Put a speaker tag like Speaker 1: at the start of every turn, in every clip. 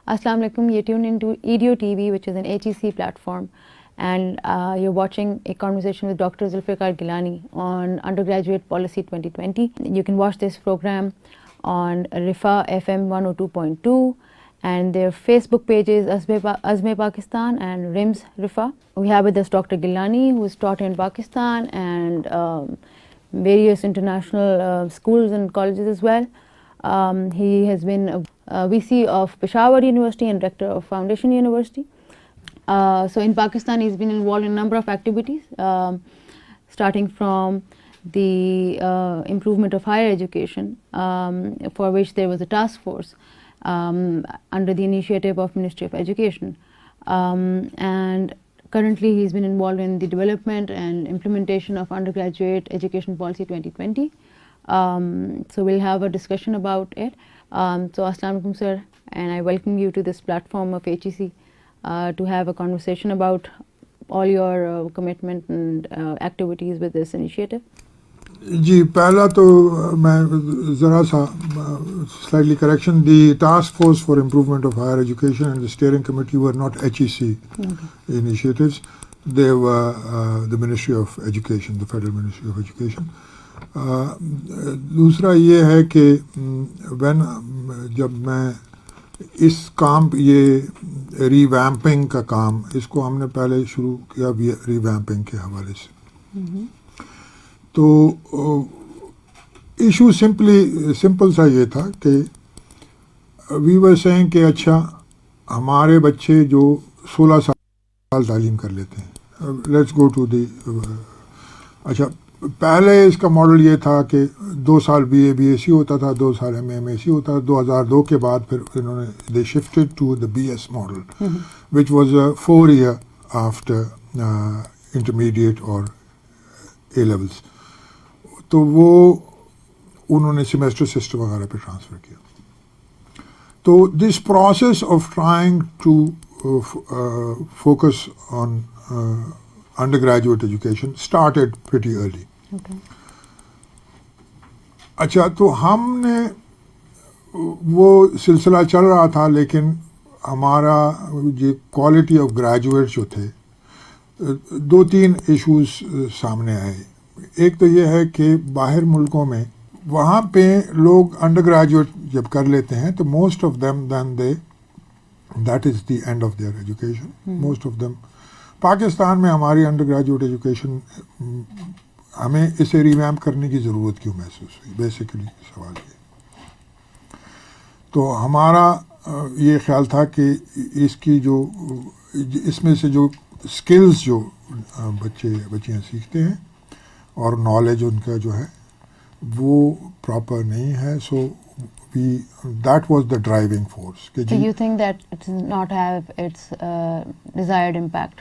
Speaker 1: Assalamu alaikum. You're tuned into EDO TV, which is an HEC platform, and you're watching a conversation with Dr. Zulfikar Gilani on Undergraduate Policy 2020. You can watch this program on Rifa FM 102.2 and their Facebook pages Azme Pakistan and RIMS Rifa. We have with us Dr. Gilani, who is taught in Pakistan and various international schools and colleges as well. He has been a VC of Peshawar University and Rector of Foundation University. So in Pakistan, he's been involved in a number of activities, starting from the improvement of higher education, for which there was a task force under the initiative of Ministry of Education. And currently, he's been involved in the development and implementation of Undergraduate Education Policy 2020. So we'll have a discussion about it. So Assalamu alaikum, sir, and I welcome you to this platform of HEC to have a conversation about all your commitment and activities with this initiative.
Speaker 2: جی پہلا تو میں ذرا سا slightly correction, the task force for improvement of higher education and the steering committee were not HEC initiatives, they were the Ministry of Education, the Federal Ministry of Education. دوسرا یہ ہے کہ جب میں اس کام یہ ریویمپنگ کا کام اس کو ہم نے پہلے شروع کیا ریویمپنگ کے حوالے سے، تو ایشو سمپل سا یہ تھا کہ وی ور سیئنگ کہ اچھا ہمارے بچے جو 16 سال تعلیم کر لیتے ہیں، لیٹس گو ٹو دی اچھا پہلے اس کا ماڈل یہ تھا کہ 2 سال بی ایس سی ہوتا تھا، 2 سال ایم ایس سی ہوتا تھا. 2002 کے بعد پھر انہوں نے they shifted to the B S model which was 4 year after intermediate اور اے لیولس. تو وہ انہوں نے سیمیسٹر سسٹم وغیرہ پہ ٹرانسفر کیا. تو this process of trying to focus on undergraduate education started pretty early.
Speaker 1: Okay.
Speaker 2: اچھا تو ہم نے وہ سلسلہ چل رہا تھا، لیکن ہمارا جو کوالٹی آف گریجویٹ جو تھے 2-3 ایشوز سامنے آئے. ایک تو یہ ہے کہ باہر ملکوں میں وہاں پہ لوگ انڈر گریجویٹ جب کر لیتے ہیں تو most of them then that is the end of their education. Most of them Pakistan میں ہماری انڈر گریجویٹ ایجوکیشن ہمیں اسے ریویمپ کرنے کی ضرورت کیوں محسوس ہوئی، بیسیکلی سوال یہ. تو ہمارا یہ خیال تھا کہ اس کی جو اس میں سے جو اسکلز جو بچیاں سیکھتے ہیں اور نالج ان کا جو ہے وہ پراپر نہیں ہے. سو that was the driving force.
Speaker 1: So you think that it does not have its desired impact?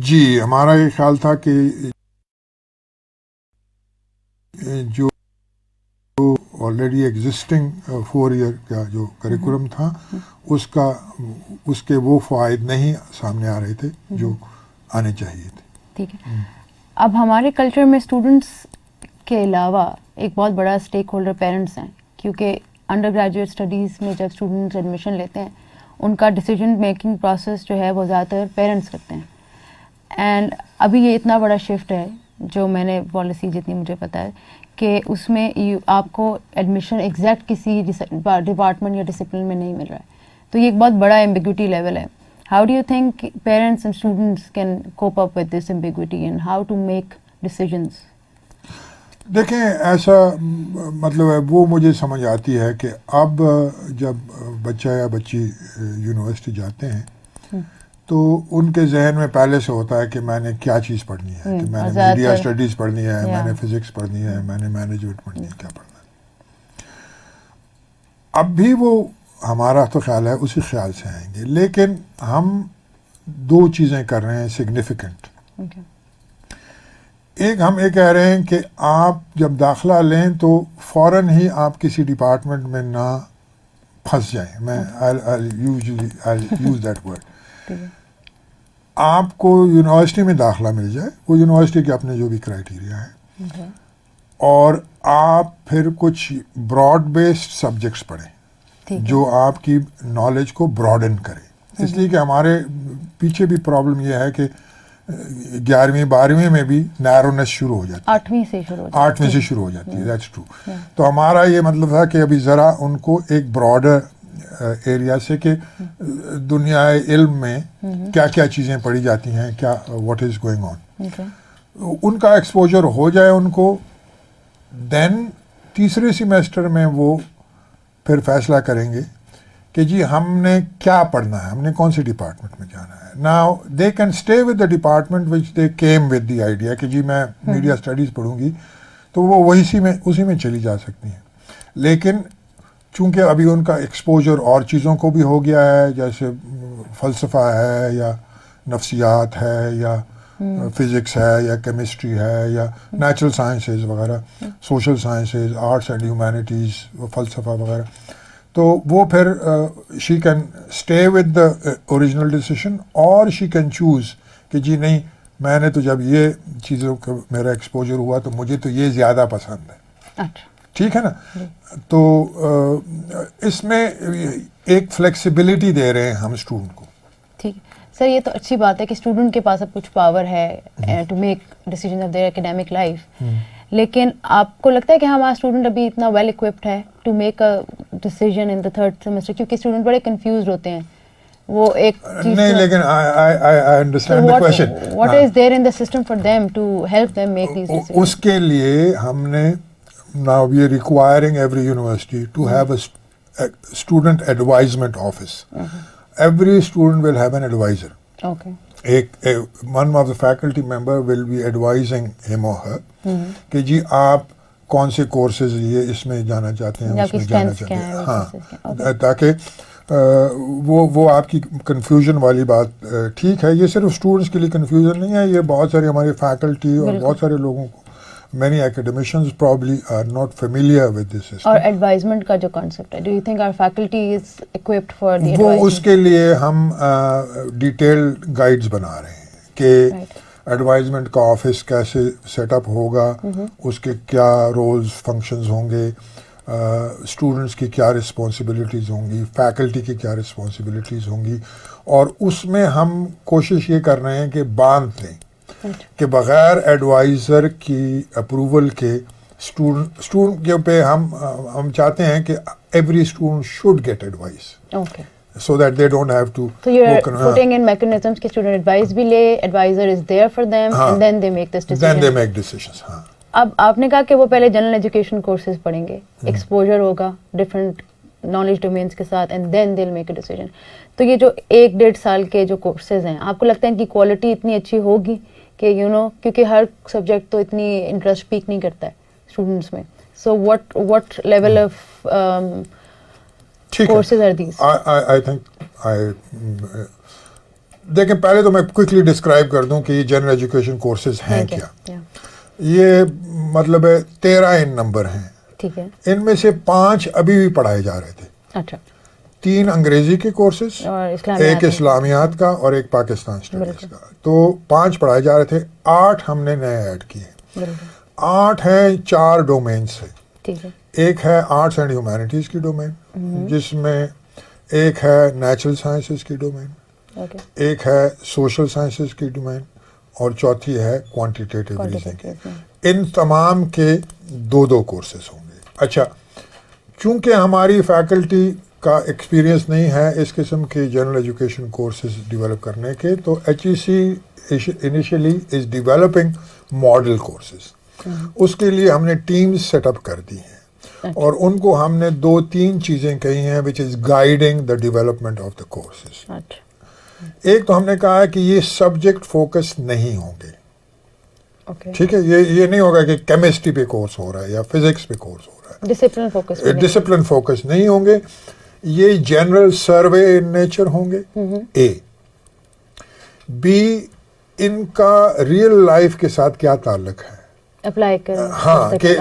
Speaker 2: جی ہمارا یہ خیال تھا کہ جو آلریڈی ایگزسٹنگ 4 ایئر کا جو کریکولم تھا اس کے وہ فوائد نہیں سامنے آ رہے تھے جو آنے چاہیے تھے.
Speaker 1: ٹھیک ہے. اب ہمارے کلچر میں اسٹوڈنٹس کے علاوہ ایک بہت بڑا اسٹیک ہولڈر پیرنٹس ہیں، کیونکہ انڈر گریجویٹ اسٹڈیز میں جب اسٹوڈنٹس ایڈمیشن لیتے ہیں ان کا ڈیسیجن میکنگ پروسیس جو ہے وہ زیادہ تر پیرنٹس کرتے ہیں. اینڈ ابھی یہ اتنا بڑا شفٹ ہے جو میں نے پالیسی جتنی مجھے پتہ ہے کہ اس میں آپ کو ایڈمیشن ایگزیکٹ کسی ڈپارٹمنٹ یا ڈسپلن میں نہیں مل رہا ہے. تو یہ ایک بہت بڑا ایمبیگوٹی لیول ہے. How do you think parents and students can cope up with this ambiguity and how to make decisions?
Speaker 2: دیکھیں ایسا مطلب ہے وہ مجھے سمجھ آتی ہے کہ اب جب بچہ یا بچی یونیورسٹی جاتے ہیں تو ان کے ذہن میں پہلے سے ہوتا ہے کہ میں نے کیا چیز پڑھنی ہے، کہ میں نے میڈیا اسٹڈیز پڑھنی ہے، میں نے فزکس پڑھنی ہے، میں نے مینجمنٹ پڑھنی ہے، کیا پڑھنا ہے. اب بھی وہ ہمارا تو خیال ہے اسی خیال سے آئیں گے، لیکن ہم 2 چیزیں کر رہے ہیں سگنیفیکنٹ. ایک ہم یہ کہہ رہے ہیں کہ آپ جب داخلہ لیں تو فوراً ہی آپ کسی ڈپارٹمنٹ میں نہ پھنس جائیں. میں یوز دیٹ ورڈ. آپ کو یونیورسٹی میں داخلہ مل جائے، وہ یونیورسٹی کے اپنے جو بھی کرائیٹیریا ہیں، اور آپ پھر کچھ براڈ بیسڈ سبجیکٹس پڑھیں. جو آپ کی نالج کو براڈن کرے. اس لیے کہ ہمارے پیچھے بھی پرابلم یہ ہے کہ 11ویں 12ویں میں بھی نیرونیس شروع ہو جاتی ہے,
Speaker 1: 8ویں سے شروع
Speaker 2: ہو جاتی ہے. That's true. تو ہمارا یہ مطلب تھا کہ ابھی ذرا ان کو ایک براڈر ایریا سے کہ دنیا علم میں کیا کیا چیزیں پڑھی جاتی ہیں, کیا واٹ از گوئنگ آن, ان کا ایکسپوجر ہو جائے ان کو. دین تیسرے سیمیسٹر میں وہ پھر فیصلہ کریں گے کہ جی ہم نے کیا پڑھنا ہے, ہم نے کون سی ڈپارٹمنٹ میں جانا ہے. Now they can stay with the department which they came with the idea کہ جی میں میڈیا اسٹڈیز پڑھوں گی, تو وہ اسی میں چلی جا سکتی ہیں. لیکن چونکہ ابھی ان کا ایکسپوجر اور چیزوں کو بھی ہو گیا ہے, جیسے فلسفہ ہے یا نفسیات ہے یا فزکس ہے یا کیمسٹری ہے یا نیچرل سائنسز وغیرہ, social sciences, arts and humanities, فلسفہ وغیرہ, تو وہ پھر she can stay with the original decision اور شی کین چوز کہ جی نہیں میں نے تو جب یہ چیزوں کا میرا ایکسپوجر ہوا تو مجھے تو یہ زیادہ پسند ہے. ٹھیک ہے نا. تو اس میں ایک فلیکسیبلٹی دے رہے ہیں ہم اسٹوڈنٹ کو.
Speaker 1: ٹھیک ہے سر, یہ تو اچھی بات ہے کہ اسٹوڈنٹ کے پاس اب کچھ پاور ہے to make decision of their academic life. لیکن آپ کو لگتا ہے کہ ہمارا اسٹوڈنٹ ابھی اتنا ویل اکوپڈ ہے to make a decision in the third semester, کیونکہ اسٹوڈنٹ بڑے کنفیوزڈ ہوتے ہیں. وہ ایک چیز
Speaker 2: نہیں, لیکن I understand the question.
Speaker 1: What is there in the system for them to help them make these decisions?
Speaker 2: اس کے لیے ہم نے now we are requiring every university to have a student advisement office. Every student will have an advisor.
Speaker 1: Okay.
Speaker 2: One of the faculty member will be advising him or her کہ جی آپ کون سے courses یہ اس میں جانا چاہتے ہیں, اس میں جانا چاہتے ہیں. ہاں, تاکہ وہ آپ کی کنفیوژن والی بات ٹھیک ہے, یہ صرف اسٹوڈنٹس کے لیے کنفیوژن نہیں ہے, یہ بہت سارے ہمارے فیکلٹی اور بہت سارے لوگوں کو, many academicians probably are not familiar with this system.
Speaker 1: اور ایڈوائزمنٹ کا جو کانسیپٹ ہے, do you think our faculty is equipped for the
Speaker 2: وہ
Speaker 1: advisement?
Speaker 2: اس کے لیے ہم ڈیٹیل گائیڈز بنا رہے ہیں کہ ایڈوائزمنٹ کا آفس کیسے سیٹ اپ ہوگا, اس کے کیا رولز فنکشنز ہوں گے, اسٹوڈنٹس کی کیا رسپانسبلٹیز ہوں گی, فیکلٹی کی کیا رسپانسبلٹیز ہوں گی. اور اس میں ہم کوشش یہ کر رہے ہیں کہ باندھ دیں کہ بغیر ایڈوائزر کی اپروول کے اسٹوڈنٹ کے پہ ہم چاہتے ہیں کہ every student should get advice.
Speaker 1: Okay.
Speaker 2: So that they don't have to.
Speaker 1: So you're putting in mechanisms کہ student advice بھی لے, advisor is there for them, and then they make this decision.
Speaker 2: Then they make decisions. ہاں.
Speaker 1: اب آپ نے کہا کہ وہ پہلے جنرل ایجوکیشن کورسز پڑھیں گے, ایکسپوجر ہوگا ڈفرینٹ نالج ڈومینس کے ساتھ, and then they will make a decision. تو یہ جو 1-1.5 سال کے جو کورسز ہیں, آپ کو لگتا ہے ان کی کوالٹی اتنی اچھی ہوگی کہ کیونکہ ہر سبجیکٹ تو اتنی انٹرسٹ پیک نہیں کرتا ہے اسٹوڈنٹس میں. سو what level of courses are these?
Speaker 2: I think دیکھیں پہلے تو میں کوئکلی ڈسکرائب کر دوں کہ یہ جنرل ایجوکیشن کورسز ہیں کیا. یہ مطلب 13 ان نمبر ہیں.
Speaker 1: ٹھیک ہے.
Speaker 2: ان میں سے 5 ابھی بھی پڑھائے جا رہے تھے.
Speaker 1: اچھا.
Speaker 2: 3 انگریزی کے کورسز, ایک اسلامیات کا اور ایک پاکستان اسٹڈیز کا. تو 5 پڑھائے جا رہے تھے, 8 ہم نے نئے ایڈ کیے. 8 ہیں 4 ڈومین سے.
Speaker 1: ٹھیک ہے.
Speaker 2: ایک ہے آرٹس اینڈ ہیومینٹیز کی ڈومین, جس میں ایک ہے نیچرل سائنسز کی ڈومین, ایک ہے سوشل سائنسز کی ڈومین, اور چوتھی ہے کوانٹیٹیو ریزننگ. ان تمام کے 2 کورسز ہوں گے. اچھا, چونکہ ہماری فیکلٹی کا ایکسپیرینس نہیں ہے اس قسم کے جنرل ایجوکیشن کورسز ڈیولپ کرنے کے, تو HEC initially is developing model courses. اس کے لیے ہم نے ٹیمز سیٹ اپ کر دی ہیں, اور ان کو ہم نے 2-3 چیزیں کہی ہیں which is guiding the development of the courses. ایک تو ہم نے کہا ہے کہ یہ سبجیکٹ فوکس نہیں ہوں گے. ٹھیک ہے, یہ نہیں ہوگا کہ کیمسٹری پہ کورس ہو رہا ہے یا فزکس پہ کورس ہو رہا ہے, ڈسپلن فوکس نہیں ہوں گے. یہ جنرل سروے ان نیچر ہوں گے. اے بی, ان کا ریئل لائف کے ساتھ کیا تعلق ہے,
Speaker 1: اپلائی کریں.
Speaker 2: ہاں, کہ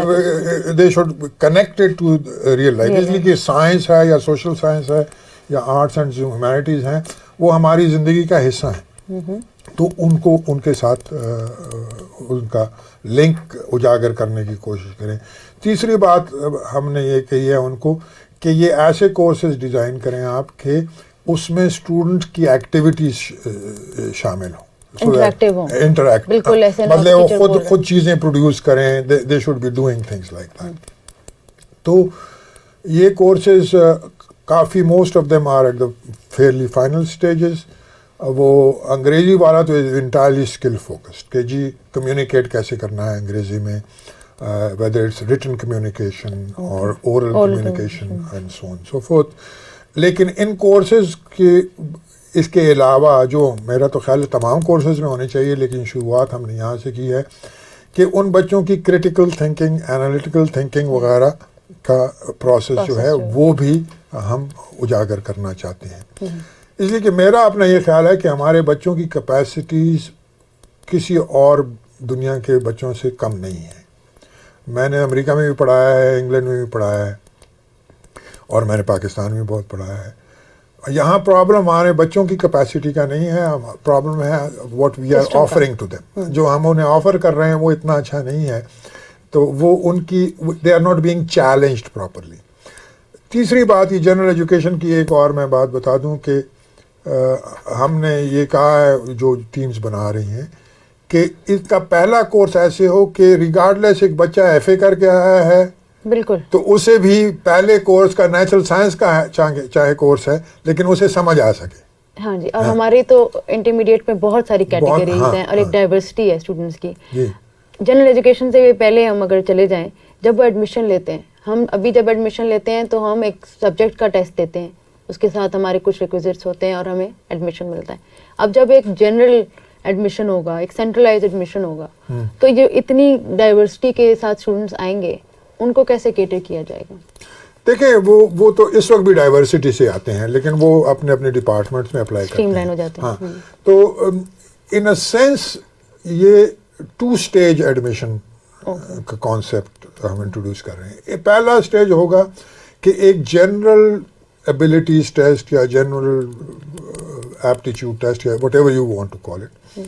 Speaker 2: they should connected to real life. اس لیے کہ سائنس ہے یا سوشل سائنس ہے یا آرٹس اینڈ ہیومینٹیز ہیں, وہ ہماری زندگی کا حصہ ہیں. تو ان کے ساتھ ان کا لنک اجاگر کرنے کی کوشش کریں. تیسری بات ہم نے یہ کہی ہے ان کو کہ یہ ایسے کورسز ڈیزائن کریں آپ کہ اس میں اسٹوڈنٹ کی ایکٹیویٹیز شامل ہوں, انٹریکٹ, مطلب وہ خود چیزیں پروڈیوس کریں, they should be doing things like that. تو یہ کورسز کافی most of them are at the fairly final stages. وہ انگریزی والا تو انٹائرلی اسکل فوکسڈ کہ جی کمیونیکیٹ کیسے کرنا ہے انگریزی میں, whether it's written communication or oral communication and so on and so forth. لیکن ان کورسز کے اس کے علاوہ جو میرا تو خیال ہے تمام کورسز میں ہونے چاہیے, لیکن شروعات ہم نے یہاں سے کی ہے کہ ان بچوں کی کریٹیکل تھنکنگ, انالیٹیکل تھنکنگ وغیرہ کا پروسیس جو ہے وہ بھی ہم اجاگر کرنا چاہتے ہیں. اس لیے کہ میرا اپنا یہ خیال ہے کہ ہمارے بچوں کی کیپیسٹیز کسی اور دنیا کے بچوں سے کم نہیں ہیں. میں نے امریکہ میں بھی پڑھایا ہے, انگلینڈ میں بھی پڑھایا ہے, اور میں نے پاکستان میں بہت پڑھایا ہے. یہاں پرابلم ہمارے بچوں کی کیپیسٹی کا نہیں ہے, پرابلم ہے what we are offering to them. جو ہم انہیں آفر کر رہے ہیں وہ اتنا اچھا نہیں ہے, تو وہ ان کی they are not being challenged properly. تیسری بات یہ جنرل ایجوکیشن کی ایک اور میں بات بتا دوں کہ ہم نے یہ کہا ہے جو ٹیمز بنا رہی ہیں کہ اس کا پہلا کورس ایسے ہو کہ ریگارڈلیس ایک بچہ ایف اے کر کے آیا ہے
Speaker 1: بالکل
Speaker 2: تو اسے بھی پہلے کورس کا نیچرل سائنس کا چاہے کورس ہے لیکن اسے سمجھ آ سکے.
Speaker 1: ہاں جی, اور ہماری تو انٹرمیڈیٹ میں بہت ساری کیٹیگریز ہیں اور ایک ڈائیورسٹی ہے اسٹوڈنٹس کی. جنرل ایجوکیشن سے پہلے ہم اگر چلے جائیں, جب وہ ایڈمیشن لیتے ہیں, ہم ابھی جب ایڈمیشن لیتے ہیں تو ہم ایک سبجیکٹ کا ٹیسٹ دیتے ہیں, اس کے ساتھ ہمارے کچھ ریکویزٹس ہوتے ہیں اور ہمیں ایڈمیشن ملتا ہے. اب جب ایک جنرل ایڈمیشن ہوگا, ایک سینٹرلائز ایڈمیشن ہوگا, تو یہ اتنی ڈائیورسٹی کے ساتھ اسٹوڈنٹس آئیں گے, ان کو کیسے کیٹر کیا جائے گا؟
Speaker 2: دیکھیں وہ تو اس وقت بھی ڈائیورسٹی سے آتے ہیں لیکن وہ اپنے اپنے ڈپارٹمنٹس میں اپلائی کرتے ہیں,
Speaker 1: اسٹریم لائن ہو جاتے ہیں.
Speaker 2: ہاں, تو ان اے سینس یہ 2 اسٹیج ایڈمیشن کا کانسیپٹ ہم انٹروڈیوس کر رہے ہیں. پہلا اسٹیج ہوگا کہ ایک جنرل ابیلٹیز ٹیسٹ یا جنرل ایپٹیچیوڈ ٹیسٹ یا whatever you want to call it,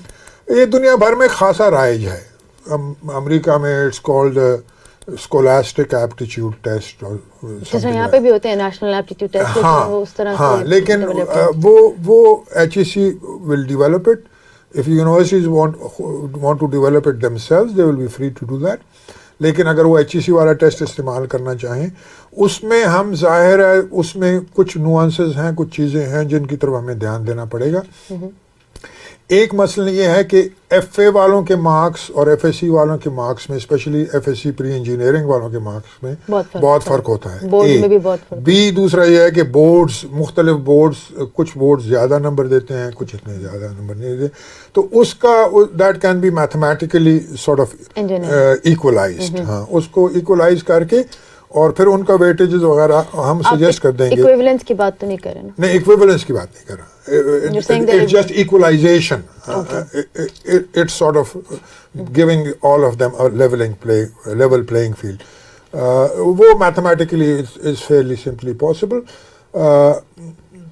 Speaker 2: یہ دنیا بھر میں خاصا رائج ہے. امریکہ میں it's called scholastic aptitude test,
Speaker 1: جیسے یہاں پہ بھی ہوتے ہیں نیشنل ایپٹیچیوڈ ٹیسٹ, وہ اس طرح سے.
Speaker 2: ہاں, لیکن وہ H E C will develop it. If universities want to develop it themselves, they will be free to do that. لیکن اگر وہ ایچ ای سی والا ٹیسٹ استعمال کرنا چاہیں, اس میں ہم ظاہر ہے اس میں کچھ نوانسز ہیں, کچھ چیزیں ہیں جن کی طرف ہمیں دھیان دینا پڑے گا. ایک مسئلہ یہ ہے کہ ایف اے والوں کے مارکس اور ایف ایس سی والوں کے مارکس میں, specially F S C pre engineering والوں کے مارکس میں بہت فرق ہوتا ہے. بی دوسرا یہ ہے کہ بورڈز, مختلف بورڈز, کچھ بورڈز زیادہ نمبر دیتے ہیں, کچھ اتنے زیادہ نمبر نہیں دیتے, تو اس کا that can be mathematically sort of equalised. ہاں, اس کو ایکولائز کر کے اور پھر ان کا ویٹیجز وغیرہ ہم سجیسٹ کر دیں گے.
Speaker 1: ایکویویلنس کی بات تو نہیں کر رہے نا؟
Speaker 2: نہیں, ایکویویلنس کی بات نہیں کر رہا, it's just equalization. It's sort of giving all of them a level playing field. وہ mathematically is fairly simply possible.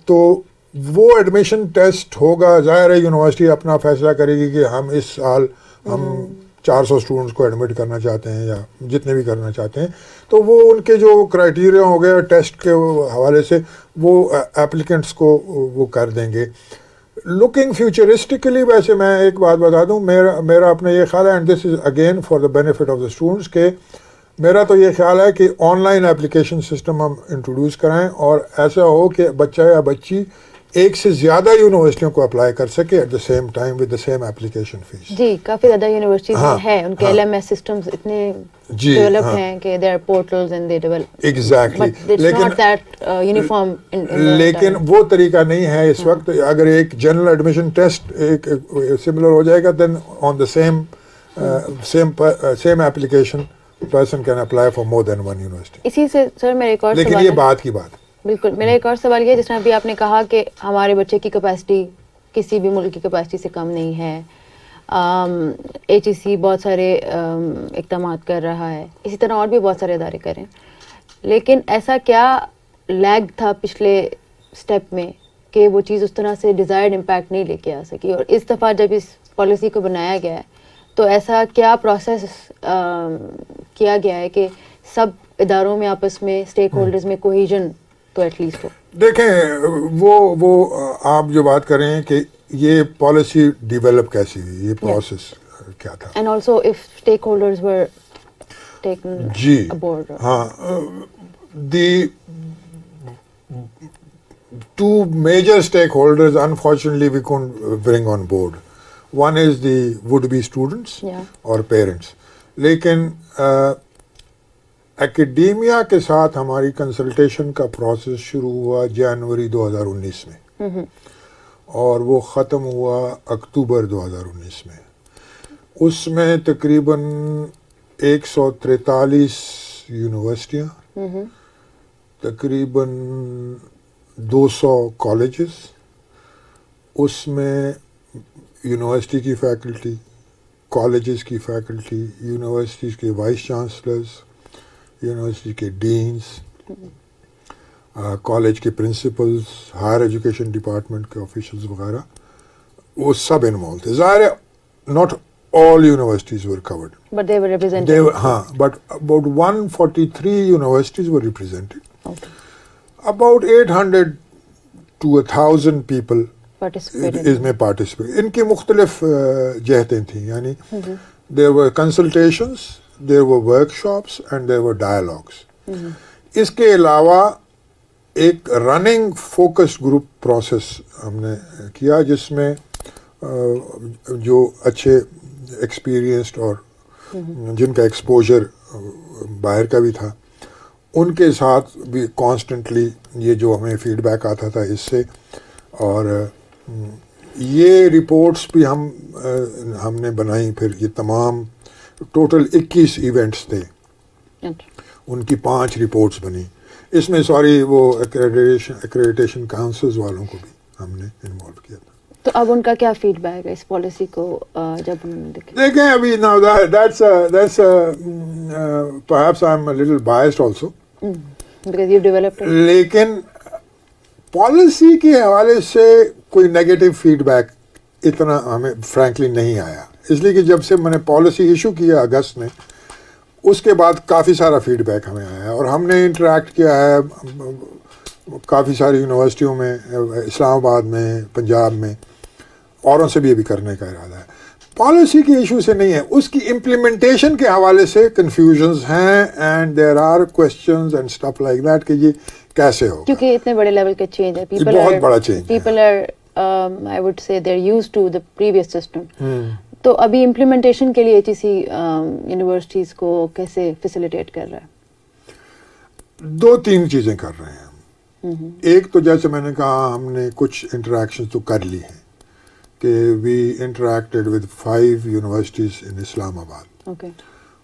Speaker 2: تو وہ ایڈمیشن ٹیسٹ ہوگا, ظاہر ہے یونیورسٹی اپنا فیصلہ کرے گی کہ ہم اس سال ہم 400 اسٹوڈنٹس کو ایڈمٹ کرنا چاہتے ہیں یا جتنے بھی کرنا چاہتے ہیں, تو وہ ان کے جو کرائیٹیریا ہو گئے ٹیسٹ کے حوالے سے وہ ایپلیکنٹس کو وہ کر دیں گے. لکنگ فیوچرسٹکلی, ویسے میں ایک بات بتا دوں, میرا اپنا یہ خیال ہے, and this is again for the benefit of the students, کہ میرا تو یہ خیال ہے کہ آن لائن اپلیکیشن سسٹم ہم انٹروڈیوس کرائیں اور ایسا ہو کہ بچہ یا بچی ایک سے زیادہ یونیورسٹیوں کو اپلائی کر سکے at the same time with the same application fee.
Speaker 1: جی, کافی زیادہ یونیورسٹیز ہیں, ان کے ایل ایم ایس سسٹمز اتنے ڈیولپڈ ہیں کہ there are portals and they develop
Speaker 2: exactly, لیکن وہ طریقہ نہیں ہے اس وقت. اگر ایک جنرل ایڈمیشن ٹیسٹ ایک سملر ہو جائے گا, then on the same application person can apply for more than one university.
Speaker 1: اسی سے سر میرا ایک اور سوال ہے,
Speaker 2: لیکن یہ بات کی بات.
Speaker 1: بالکل, میرا ایک اور سوال یہ, جس میں ابھی آپ نے کہا کہ ہمارے بچے کی کیپیسٹی کسی بھی ملک کی کیپیسٹی سے کم نہیں ہے, ایچ ای سی بہت سارے اقدامات کر رہا ہے, اسی طرح اور بھی بہت سارے ادارے کریں, لیکن ایسا کیا لیگ تھا پچھلے اسٹیپ میں کہ وہ چیز اس طرح سے ڈیزائرڈ امپیکٹ نہیں لے کے آ سکی, اور اس دفعہ جب اس پالیسی کو بنایا گیا ہے تو ایسا کیا پروسیس کیا گیا ہے کہ سب اداروں میں آپس میں اسٹیک ہولڈرز میں کوہیژن تو ایٹ لیسٹ ہو.
Speaker 2: دیکھیں وہ آپ جو بات کر رہے ہیں کہ یہ پالیسی ڈیولپ کیسی ہوئی, یہ پروسیس کیا تھا.
Speaker 1: And also of stakeholders were taken
Speaker 2: جی
Speaker 1: ابورڈ.
Speaker 2: ہاں, the two major stakeholders unfortunately we couldn't bring on board. One is the would-be students or parents. لیکن اکیڈیمیا کے ساتھ ہماری کنسلٹیشن کا پروسیس شروع ہوا جنوری 2019 میں اور وہ ختم ہوا اکتوبر 2019 میں. اس میں تقریباً 143 یونیورسٹیاں, تقریباً 200 کالجز, اس میں یونیورسٹی کی فیکلٹی, کالجز کی فیکلٹی, یونیورسٹیز کے وائس چانسلرز, یونیورسٹی کے ڈینس, کالج کے پرنسپلز, ہائر ایجوکیشن ڈپارٹمنٹ کے آفیشلز وغیرہ, وہ سب انوالو تھے. ظاہر ہے not all universities were covered.
Speaker 1: But they were represented.
Speaker 2: But about 143 universities were represented.
Speaker 1: Okay.
Speaker 2: About 800 to 1,000 people
Speaker 1: participated.
Speaker 2: participated. ان کی مختلف جہتیں تھیں, یعنی there were consultations, there were workshops and there were dialogues. اس کے علاوہ ایک رننگ فوکس گروپ پروسیس ہم نے کیا جس میں جو اچھے ایکسپیرینسڈ اور جن کا ایکسپوجر باہر کا بھی تھا ان کے ساتھ بھی کانسٹنٹلی یہ جو ہمیں فیڈ بیک آتا تھا اس سے, اور یہ رپورٹس بھی ہم نے بنائی. پھر یہ تمام ٹوٹل 21 ایونٹس تھے, ان کی 5 رپورٹس بنی. اس میں وہ ایکریڈیٹیشن کاؤنسلز والوں کو بھی ہم نے انوالو کیا تھا.
Speaker 1: تو اب ان کا کیا فیڈ بیک ہے اس پالیسی کو جب انہوں نے
Speaker 2: دیکھیں ابھی now that's perhaps I'm a little biased also
Speaker 1: because you developed it.
Speaker 2: لیکن پالیسی کے حوالے سے کوئی نیگیٹو فیڈ بیک اتنا ہمیں فرینکلی نہیں آیا, اس لیے کہ جب سے میں نے پالیسی ایشو کیا اگست میں, اس کے بعد کافی سارا فیڈ بیک ہمیں آیا اور ہم نے انٹریکٹ کیا ہے کافی ساری یونیورسٹیوں میں, اسلام آباد میں, پنجاب میں, اوروں سے بھی ابھی کرنے کا ارادہ ہے. پالیسی کے ایشو سے نہیں ہے, اس کی امپلیمنٹیشن کے حوالے سے کنفیوژنز ہیں and there are questions and stuff like that کہ یہ کیسے ہو,
Speaker 1: کیونکہ اتنے بڑے لیول کے چینج ہے.
Speaker 2: بہت بڑا change.
Speaker 1: People are I would say they are used to the previous system. تو ابھی امپلیمنٹیشن کے لیے ایچ ای سی یونیورسٹیز کو کیسے فیسیلیٹیٹ کر رہا ہے؟
Speaker 2: 2-3 چیزیں کر رہے ہیں. ایک تو جیسے میں نے کہا ہم نے کچھ انٹریکشن تو کر لی ہیں کہ وی انٹریکٹیڈ ود 5 یونیورسٹیز ان اسلام آباد.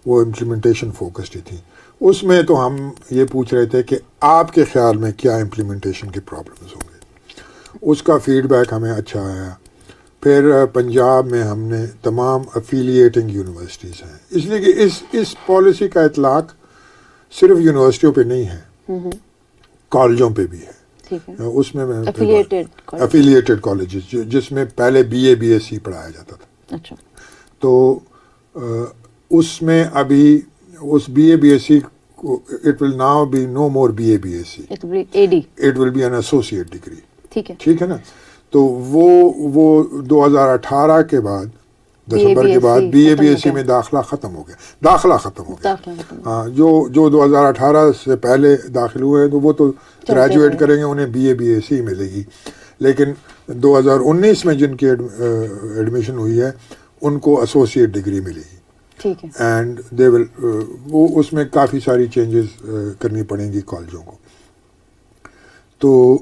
Speaker 2: وہ امپلیمنٹیشن فوکسڈ ہی تھی. اس میں تو ہم یہ پوچھ رہے تھے کہ آپ کے خیال میں کیا امپلیمنٹیشن کے پرابلمز ہوں گے. اس کا فیڈ بیک ہمیں اچھا آیا. پھر پنجاب میں ہم نے تمام افیلیٹنگ یونیورسٹیز ہیں, اس لیے کہ اس پالیسی کا اطلاق صرف یونیورسٹیوں پہ نہیں ہے, کالجوں پہ بھی ہے. اس میں افیلیٹڈ کالجز جس میں پہلے BA/BSc پڑھایا جاتا تھا. تو اس میں ابھی اس BA/BSc it will now be no more BA/BSc,
Speaker 1: it will be AD,
Speaker 2: it will be an associate degree.
Speaker 1: ٹھیک
Speaker 2: ہے نا. تو وہ 2018 کے بعد دسمبر کے بعد BA/BSc میں داخلہ ختم ہو گیا. ہاں, جو 2018 سے پہلے داخل ہوئے ہیں تو وہ تو گریجویٹ کریں گے, انہیں BA/BSc ملے گی. لیکن 2019 میں جن کی ایڈمیشن ہوئی ہے ان کو ایسوسیٹ ڈگری ملے گی. اینڈ دے ول وہ اس میں کافی ساری چینجز کرنی پڑیں گی کالجوں کو.
Speaker 1: تو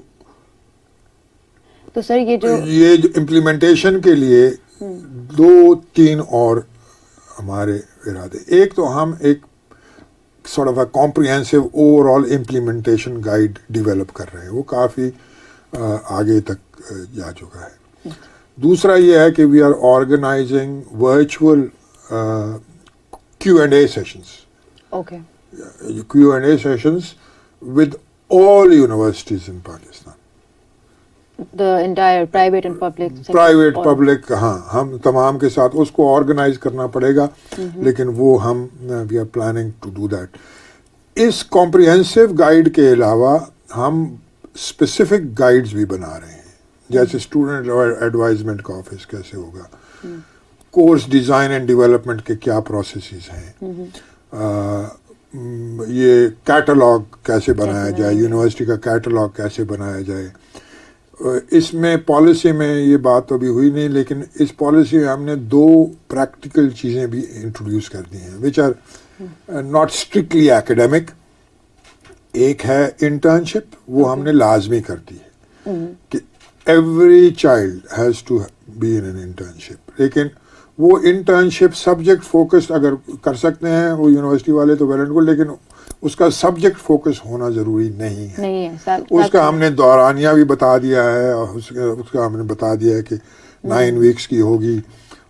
Speaker 1: سر
Speaker 2: یہ جو امپلیمنٹیشن کے لیے 2-3 اور ہمارے ارادے. ایک تو ہم ایک sort of a comprehensive overall implementation guide develop کر رہے ہیں, وہ کافی آگے تک جا چکا ہے. دوسرا یہ ہے کہ we are organizing virtual Q&A sessions. Q&A sessions with all universities in Pakistan.
Speaker 1: The entire private and public sector.
Speaker 2: Private, public, ہاں, ہم تمام کے ساتھ اس کو آرگنائز کرنا پڑے گا, لیکن وہ ہم we are planning to do that. اس کمپریہنسو گائیڈ کے علاوہ ہم اسپیسیفک گائیڈز بھی بنا رہے ہیں, جیسے اسٹوڈنٹ ایڈوائزمنٹ کا آفس کیسے ہوگا, کورس ڈیزائن اینڈ ڈیولپمنٹ کے کیا پروسیسز ہیں, یہ کیٹلاگ کیسے بنایا جائے, یونیورسٹی کا کیٹلاگ کیسے بنایا جائے. اس میں پالیسی میں یہ بات تو ابھی ہوئی نہیں, لیکن اس پالیسی میں ہم نے 2 پریکٹیکل چیزیں بھی انٹروڈیوس کر دی ہیں وچ آر ناٹ اسٹرکٹلی ایکیڈیمک. ایک ہے انٹرنشپ, وہ ہم نے لازمی کر دی ہے کہ every child has to be in an internship, لیکن وہ انٹرنشپ سبجیکٹ فوکسڈ اگر کر سکتے ہیں وہ یونیورسٹی والے تو ویل اینڈ گڈ, لیکن اس کا سبجیکٹ فوکس ہونا ضروری نہیں ہے. اس کا ہم نے دورانیہ بھی بتا دیا ہے, اور اس کا ہم نے بتا دیا ہے کہ 9 ویکس کی ہوگی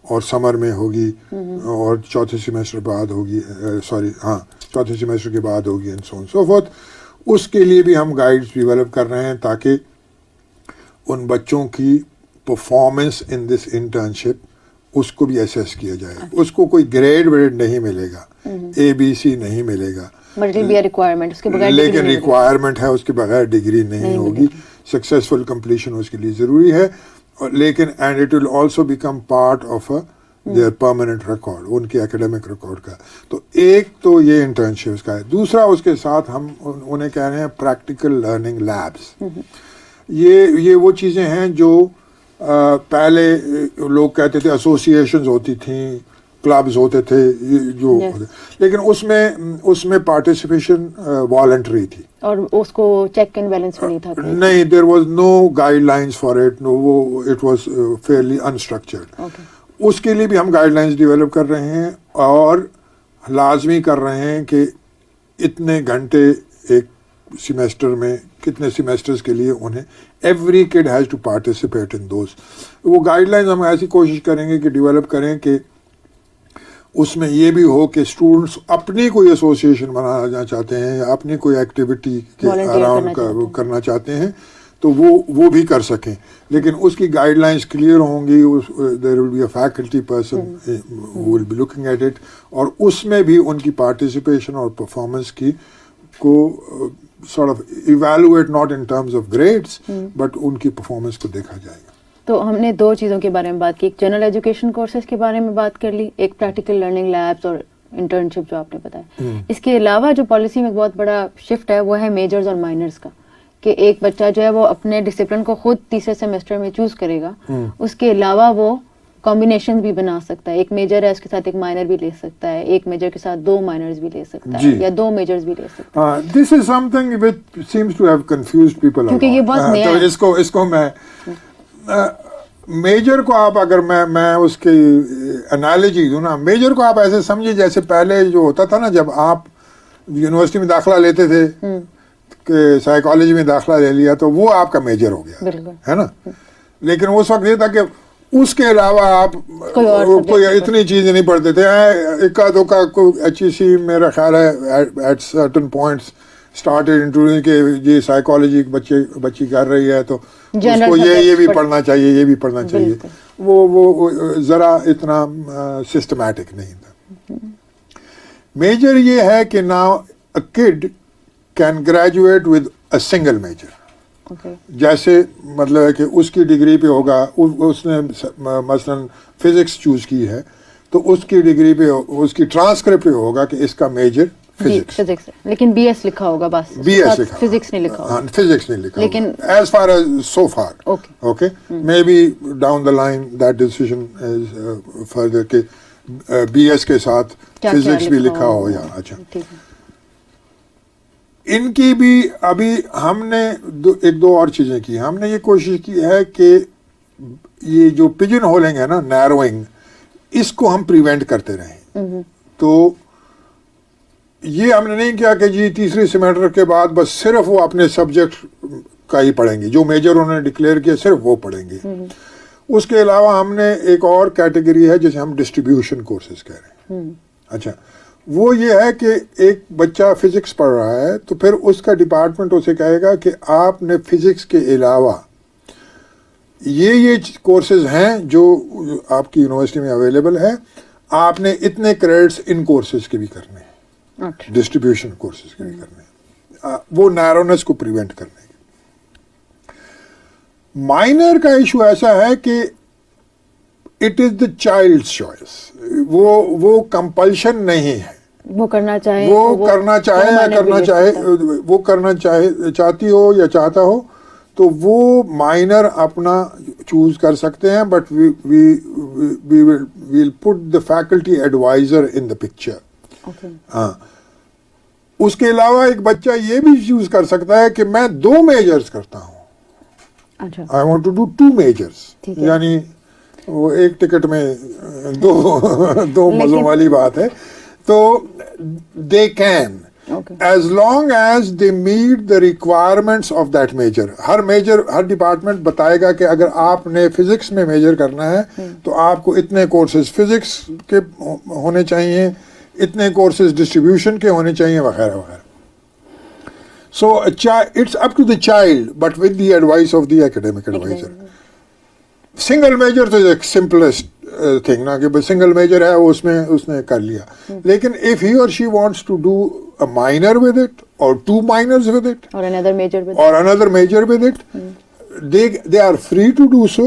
Speaker 2: اور سمر میں ہوگی اور چوتھے سیمیسٹر بعد ہوگی, چوتھے سیمیسٹر کے بعد ہوگی and so on so forth. اس کے لیے بھی ہم گائیڈز ڈیولپ کر رہے ہیں تاکہ ان بچوں کی پرفارمنس ان دس انٹرنشپ اس کو بھی ایسیس کیا جائے. اس کو کوئی گریڈ وریڈ نہیں ملے گا, ABC نہیں ملے گا, لیکن ریکوائرمنٹ ہے اس کے بغیر ڈگری نہیں ہوگی. سکسیزفل کمپلیشن اس کے لیے ضروری ہے, لیکن and it will also become part of their permanent record, ان کے ایکیڈیمک ریکارڈ کا. تو ایک تو یہ انٹرنشپ کا ہے. دوسرا اس کے ساتھ ہم انہیں کہہ رہے ہیں پریکٹیکل لرننگ لیبس. یہ وہ چیزیں ہیں جو پہلے لوگ کہتے تھے ایسوسیشنز ہوتی تھیں, کلبز ہوتے تھے جو, لیکن اس میں پارٹیسپیشن والنٹری تھی
Speaker 1: اور اس کو چیک اینڈ بیلنس بھی نہیں تھا.
Speaker 2: نہیں, there was no guide lines for it, وہ اٹ واز فیئرلی انسٹرکچرڈ. اس کے لیے بھی ہم گائیڈ لائنس ڈیولپ کر رہے ہیں اور لازمی کر رہے ہیں کہ اتنے گھنٹے ایک سیمیسٹر میں, کتنے سیمیسٹرز کے لیے انہیں every kid has to participate in those. وہ گائیڈ لائنز ہم ایسی کوشش کریں گے کہ ڈیولپ کریں کہ اس میں یہ بھی ہو کہ اسٹوڈنٹس اپنی کوئی ایسوسیشن بنانا چاہتے ہیں یا اپنی کوئی ایکٹیویٹی کے اراؤنڈ کرنا چاہتے ہیں تو وہ بھی کر سکیں, لیکن اس کی گائیڈ لائنس کلیئر ہوں گی. There will be a faculty person who will be looking at it, اور اس میں بھی ان کی پارٹیسپیشن اور پرفارمنس کی کو sort of evaluate not in terms of grades but ان کی پرفارمنس کو دیکھا جائے گا.
Speaker 1: تو ہم نے 2 چیزوں کے بارے میں بات کی, ایک جنرل ایجوکیشن کورسز کے بارے میں بات کر لی, ایک پریکٹیکل لرننگ لیبس اور انٹرنشپ جو آپ نے بتایا. اس کے علاوہ جو پالیسی میں بہت بڑا شفٹ ہے وہ ہے میجرز اور مائنرز کا, کہ ایک بچہ جو ہے وہ اپنے ڈسپلن کو خود تیسرے سیمسٹر میں چوز کرے گا. اس کے علاوہ وہ کمبینیشن بھی بنا سکتا ہے, ایک میجر ہے اس کے ساتھ ایک مائنر بھی لے سکتا ہے, ایک میجر کے ساتھ 2 مائنرز بھی لے سکتا ہے, یا 2 میجرز بھی لے سکتا ہے.
Speaker 2: This is something which seems to have confused people,
Speaker 1: کیونکہ یہ بہت نیا ہے.
Speaker 2: تو اس کو میں میجر کو آپ اگر میں اس کی انالوجی دوں نا, میجر کو آپ ایسے سمجھے جیسے پہلے جو ہوتا تھا نا, جب آپ یونیورسٹی میں داخلہ لیتے تھے کہ سائیکالوجی میں داخلہ لے لیا تو وہ آپ کا میجر ہو گیا, ہے نا. لیکن اس وقت یہ تھا کہ اس کے علاوہ آپ کوئی اتنی چیزیں نہیں پڑھتے تھے. اکا دکا HEC میرا خیال ہے at certain points started introducing کہ یہ سائیکالوجی بچی کر رہی ہے تو اس کو یہ بھی پڑھنا چاہیے, یہ بھی پڑھنا چاہیے. وہ ذرا اتنا سسٹمیٹک نہیں تھا. میجر یہ ہے کہ now a kid can graduate with a single major. جیسے مطلب ہے کہ اس کی ڈگری پہ ہوگا, اس نے مثلاً فزکس چوز کی ہے تو اس کی ڈگری پہ اس کی ٹرانسکرپٹ پہ ہوگا کہ اس کا میجر
Speaker 1: فزکس, لیکن BS لکھا ہوگا, بس
Speaker 2: BS لکھا,
Speaker 1: فزکس نہیں لکھا ہوگا.
Speaker 2: فزکس نہیں لکھا,
Speaker 1: لیکن
Speaker 2: as far as so far okay maybe down the line that decision is further کہ BS کے ساتھ فزکس بھی لکھا ہو یا. اچھا, ان کی بھی ابھی ہم نے 1-2 اور چیزیں کی. ہم نے یہ کوشش کی ہے کہ یہ جو پجن ہولنگ ہے نا, نیروئنگ, اس کو ہم پریونٹ کرتے رہیں. تو یہ ہم نے نہیں کیا کہ جی تیسرے سیمیسٹر کے بعد بس صرف وہ اپنے سبجیکٹ کا ہی پڑھیں گے, جو میجر انہوں نے ڈکلیئر کیا صرف وہ پڑھیں گے. اس کے علاوہ ہم نے ایک اور کیٹیگری ہے جسے ہم ڈسٹریبیوشن کورسز کہہ رہے ہیں. اچھا, وہ یہ ہے کہ ایک بچہ فزکس پڑھ رہا ہے تو پھر اس کا ڈپارٹمنٹ اسے کہے گا کہ آپ نے فزکس کے علاوہ یہ کورسز ہیں جو آپ کی یونیورسٹی میں اویلیبل ہے, آپ نے اتنے کریڈٹس ان کورسز کے بھی کرنے ہیں.
Speaker 1: اچھا
Speaker 2: ڈسٹریبیوشن کورسز کے لیے کرنے ہیں، وہ نیرونیس کو پریونٹ کرنے کے. مائنر کا ایشو ایسا ہے کہ it is the child choice, وہ کمپلشن نہیں ہے،
Speaker 1: وہ کرنا چاہے
Speaker 2: وہ کرنا چاہے یا کرنا چاہے، وہ کرنا چاہتی ہو یا چاہتا ہو تو وہ مائنر اپنا چوز کر سکتے ہیں، but we'll put the faculty adviser in the picture. ہاں، اس کے علاوہ ایک بچہ یہ بھی چوز کر سکتا ہے کہ میں 2 میجرز کرتا ہوں،
Speaker 1: اچھا
Speaker 2: I want to do 2 majors, یعنی وہ ایک ٹکٹ میں دو مزوں والی بات ہے. تو they can as long as they meet the requirements of that major. ہر ڈپارٹمنٹ بتائے گا کہ اگر آپ نے فزکس میں میجر کرنا ہے تو آپ کو اتنے کورسز فزکس کے ہونے چاہیے، اتنے کورسز ڈسٹریبیوشن کے ہونے چاہیے، وغیرہ وغیرہ. So it's up to the child but with the advice of the academic adviser. Single major تو ایک سمپلسٹ تھنگ نا، کہ سنگل میجر ہے اس نے کر لیا، لیکن if he or she wants to do a minor with it or 2 minors with it
Speaker 1: or another major
Speaker 2: with it, they are free to do so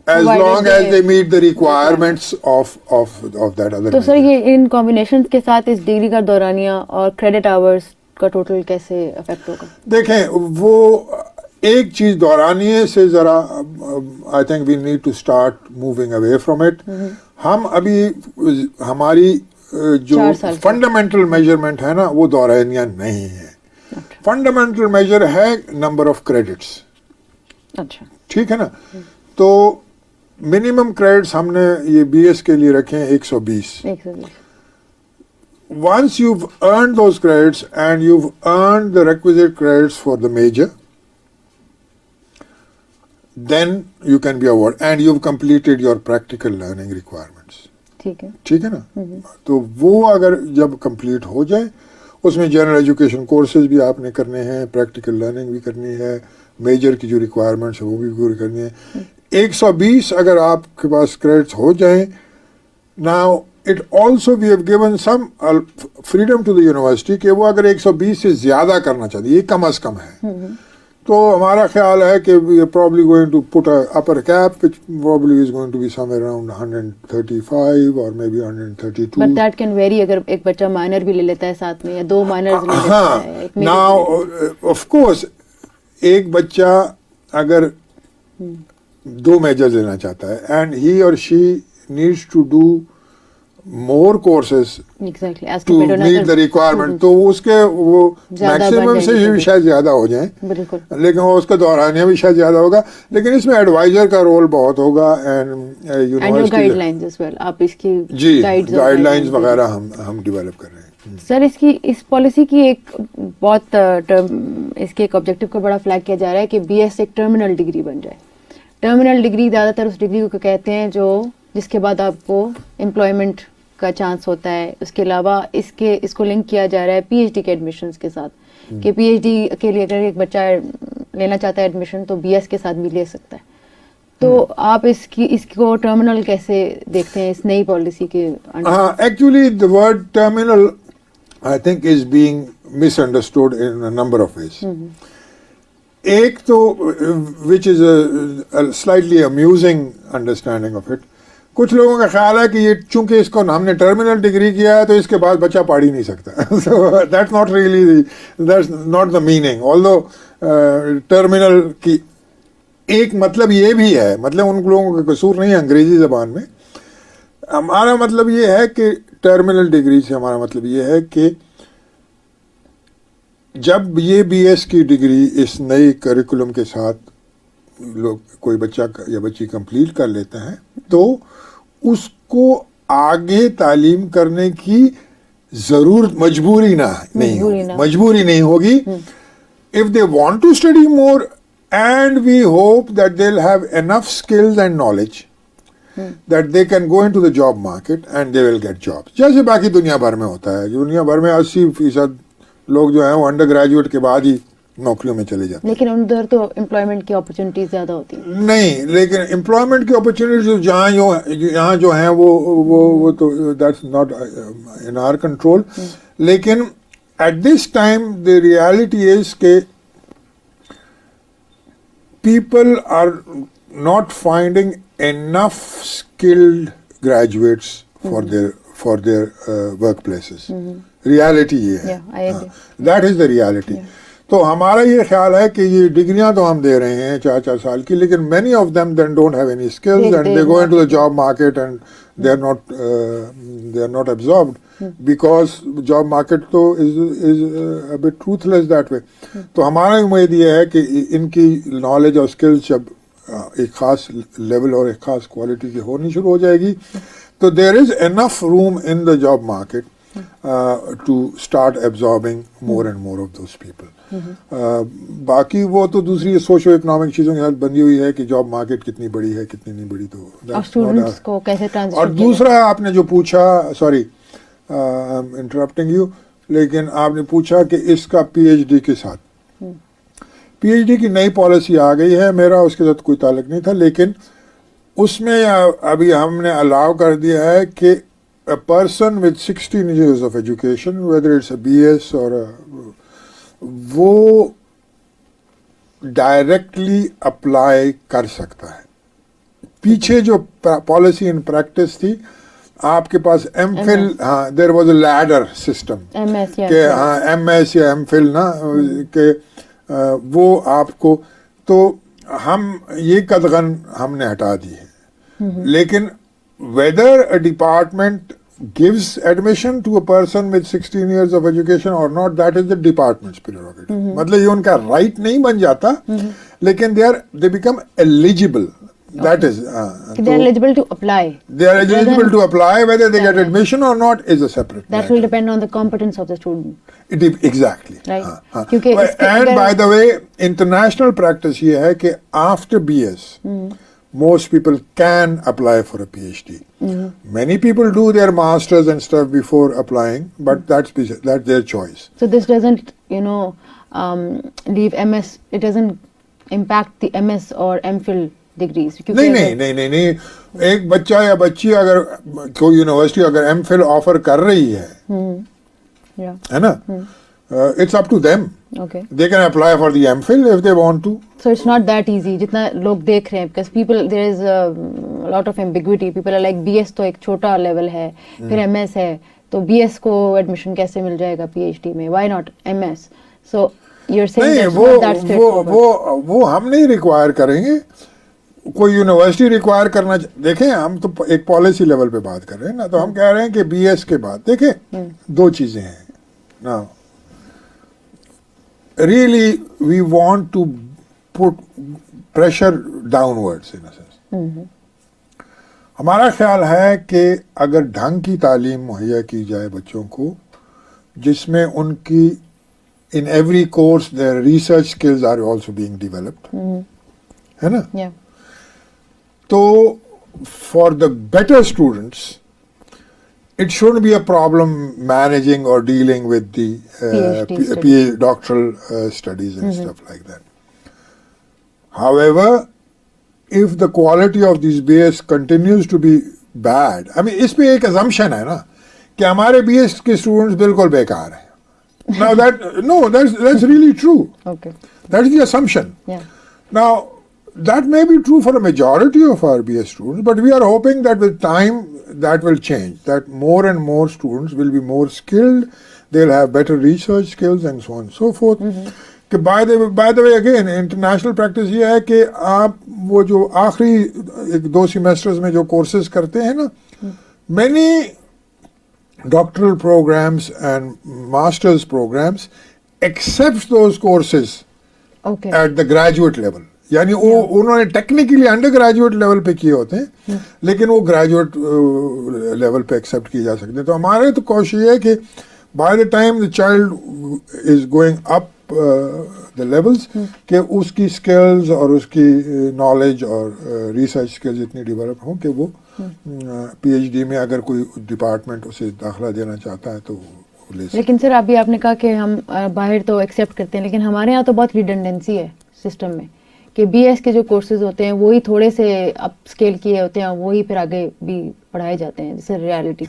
Speaker 2: as long as they meet the requirements of that other.
Speaker 1: تو سر یہ in combination کے ساتھ اس degree کا دورانیہ اور credit hours کا total کیسے effect ہوگا؟
Speaker 2: دیکھیں، وہ ایک چیز دورانیے سے ذرا I think we need to start moving away from it. ہم ابھی ہماری جو فنڈامنٹل میجرمنٹ ہے نا وہ دورانیہ نہیں ہے. فنڈامنٹل میجر ہے نمبر آف کریڈٹس.
Speaker 1: اچھا
Speaker 2: ٹھیک ہے نا. تو منیمم کریڈٹس ہم نے یہ بی ایس کے لیے رکھے ہیں 120. Once you've earned those credits and you've earned the requisite credits for the major, then you can be awarded and you've completed your practical learning requirements. ٹھیک ہے نا. تو وہ اگر جب کمپلیٹ ہو جائے اس میں جنرل ایجوکیشن کورسز بھی آپ نے کرنے ہیں، پریکٹیکل لرننگ بھی کرنی ہے، میجر کی جو ریکوائرمنٹس ہے وہ بھی پوری کرنی ہے. 120 اگر آپ کے پاس کریڈٹس ہو جائیں، now it also we have given some freedom to the university کہ وہ اگر 120 سے زیادہ کرنا چاہتی ہے، یہ کم از کم ہے، تو ہمارا خیال ہے کہ we are probably going to put a upper cap which probably is going to be somewhere around 135 or maybe 132.
Speaker 1: But that can vary اگر ایک بچہ مائنر بھی لے لیتا ہے ساتھ میں یا 2 مائنرز لے لیتا ہے.
Speaker 2: Now of course ایک بچہ اگر 2 میجرز لینا چاہتا ہے and he or she needs to do more courses to meet the requirement, تو اس کے وہ میکسیمم سے بھی شاید زیادہ ہو جائیں، لیکن اس کا دورانیہ بھی شاید زیادہ ہوگا. لیکن اس میں ایڈوائزر کا رول بہت ہوگا اینڈ یونیورسٹی جی گائیڈ لائنز وغیرہ ہم ڈیولپ کر رہے ہیں.
Speaker 1: سر اس پالیسی کی ایک بہت اس کے ایک آبجیکٹو کو بڑا فلیگ کیا جا رہا ہے کہ بی ایس ایک ٹرمینل ڈگری بن جائے. ٹرمینل ڈگری زیادہ تر اس ڈگری کو کہتے ہیں جس کے بعد آپ کو امپلائمنٹ کا چانس ہوتا ہے. اس کے علاوہ اس کو لنک کیا جا رہا ہے پی ایچ ڈی کے ایڈمیشنس کے ساتھ کہ پی ایچ ڈی کے لیے اگر ایک بچہ لینا چاہتا ہے ایڈمیشن تو بی ایس کے ساتھ بھی لے سکتا ہے. تو آپ اس کو ٹرمینل کیسے دیکھتے ہیں اس نئی پالیسی کے؟
Speaker 2: ہاں، actually the word terminal I think is being misunderstood in number of ways. ایک تو which is a slightly amusing understanding of it, کچھ لوگوں کا خیال ہے کہ یہ چونکہ اس کو ہم نے ٹرمینل ڈگری کیا ہے تو اس کے بعد بچہ پڑھ ہی نہیں سکتا. So that's not really that's not the meaning. آلدو terminal کی ایک مطلب یہ بھی ہے، مطلب ان لوگوں کا قصور نہیں ہے انگریزی زبان میں. ہمارا مطلب یہ ہے کہ ٹرمینل ڈگری سے ہمارا مطلب یہ ہے کہ جب یہ بی ایس کی ڈگری اس نئی کریکولم کے ساتھ کوئی بچہ یا بچی کمپلیٹ کر لیتا ہے تو اس کو آگے تعلیم کرنے کی ضرورت مجبوری نہیں ہوگی. If they want to study more and we hope that they'll have enough skills and knowledge that they can go into the job market and they will get jobs. جیسے باقی دنیا بھر میں ہوتا ہے. دنیا بھر میں 80% لوگ جو ہیں وہ انڈر گریجویٹ کے بعد ہی نوکریوں میں چلے جاتے ہیں.
Speaker 1: لیکن ادھر تو امپلائمنٹ کی اپرچونیٹیز زیادہ ہوتی ہیں.
Speaker 2: نہیں، لیکن امپلائمنٹ کی اپرچونیٹیز یہاں جو ہیں وہ تو that's not in our control. لیکن at this time the reality is کہ people are not finding enough skilled graduates for their workplaces. Reality یہ ہے.
Speaker 1: Yeah, I agree.
Speaker 2: That is the reality. تو ہمارا یہ خیال ہے کہ یہ ڈگریاں تو ہم دے رہے ہیں 4 سال کی, لیکن many of them then don't have any skills and they go into the job market and they are not absorbed because job market تو is a bit truthless that way. تو ہمارا امید یہ ہے کہ ان کی نالج اور اسکلس جب ایک خاص لیول اور ایک خاص کوالٹی کی ہونی شروع ہو جائے گی تو there is enough room in the job market to start absorbing more and more of those people. باقی وہ تو دوسری سوشو اکنامک چیزوں کے ساتھ بندی ہوئی ہے کہ جاب مارکیٹ کتنی بڑی ہے کتنی نہیں بڑی. تو
Speaker 1: اسٹوڈنٹس کو کیسے ٹرانسفر.
Speaker 2: اور دوسرا آپ نے جو پوچھا, سوری انٹرپٹنگ یو, لیکن آپ نے پوچھا کہ اس کا پی ایچ ڈی کے ساتھ, پی ایچ ڈی کی نئی پالیسی آ گئی ہے, میرا اس کے ساتھ کوئی تعلق نہیں تھا, لیکن اس میں ابھی ہم نے الاؤ کر دیا ہے کہ a person with 16 years of education, whether it's a BS or وہ ڈائریکٹلی اپلائی کر سکتا ہے. پیچھے جو پالیسی ان پریکٹس تھی, آپ کے پاس ایم فل, ہاں there was a leader system کہ ہاں ایم ایس یا ایم فل نا, کہ وہ آپ کو, تو ہم یہ قدغن ہم نے ہٹا دی ہے. لیکن whether a department gives admission to a person with 16 years of education or not, that is the department's prerogative. مطلب یہ ان کا رائٹ نہیں بن جاتا, لیکن they become eligible. That is
Speaker 1: they are eligible to apply.
Speaker 2: They are eligible to apply. Whether they get admission or not is a separate matter.
Speaker 1: That will depend on the competence of the student.
Speaker 2: Exactly.
Speaker 1: Right.
Speaker 2: And by the way, international practice یہ ہے کہ after BS most people can apply for a PhD. Many people do their masters and stuff before applying, but that's their choice.
Speaker 1: So this doesn't, leave MS. It doesn't impact the MS or MPhil degrees.
Speaker 2: نہیں. ایک بچہ یا بچی اگر کوئی university اگر M Phil offer کر رہی ہے نا, it's up to them.
Speaker 1: Okay.
Speaker 2: They can apply for the MPhil if they want to.
Speaker 1: So it's not that easy جتنا لوگ دیکھ رہے ہیں, because people, there is a lot of ambiguity. People are like BS تو ایک چھوٹا level ہے, پھر MS ہے, تو BS کو ایڈمیشن کیسے مل جائے گا PhD میں, why not MS? So you're saying that's not that straightforward.
Speaker 2: وہ ہم نہیں ریکوائر کریں گے, کوئی یونیورسٹی ریکوائر کرنا. دیکھیں ہم تو ایک پالیسی لیول پہ بات کر رہے ہیں نا, تو ہم کہہ رہے ہیں کہ BS کے بعد دیکھیں 2 چیزیں ہیں نا. Really we want to put pressure downwards in a sense. ہمارا خیال ہے کہ اگر ڈھنگ کی تعلیم مہیا کی جائے بچوں کو, جس میں ان کی in every course their research skills are also being developed, ہے نا, تو for the better students it shouldn't be a problem managing or dealing with the doctoral studies and stuff like that. However, if the quality of these BS continues to be bad, I mean, اس پہ ایک assumption ہے نا کہ ہمارے BS کے students بالکل بیکار ہیں. Now that's really true.
Speaker 1: Okay.
Speaker 2: That is the assumption.
Speaker 1: Yeah.
Speaker 2: Now, that may be true for a majority of our BS students, but we are hoping that with time that will change, that more and more students will be more skilled, they'll have better research skills and so on and so forth. کہ by the way again, international practice یہ ہے کہ آپ وہ جو آخری 2 سیمیسٹرز میں جو کورسز کرتے ہیں نا, many doctoral programs and master's programs accept those courses at the graduate level. یعنی انہوں نے ٹیکنیکلی انڈر گریجویٹ لیول پہ کیے ہوتے ہیں, لیکن وہ گریجویٹ لیول پہ ایکسیپٹ کیے جا سکتے ہیں. تو ہمارے تو کوشش یہ ہے کہ by the time the child is going up the levels, کہ اس کی اسکلز اور اس کی نالج اور ریسرچ اسکلز اتنی ڈیولپ ہوں کہ وہ پی ایچ ڈی میں اگر کوئی ڈپارٹمنٹ اسے داخلہ دینا چاہتا ہے تو وہ لے سکتے.
Speaker 1: لیکن سر ابھی آپ نے کہا کہ ہم باہر تو ایکسیپٹ کرتے ہیں, لیکن ہمارے یہاں تو بہت ریڈنڈنسی ہے سسٹم میں, کہ بی ایس کے جو کورسز ہوتے ہیں وہی تھوڑے سے اپ اسکیل کیے ہوتے ہیں, وہی پھر آگے بھی پڑھائے جاتے ہیں, جیسے ریالٹی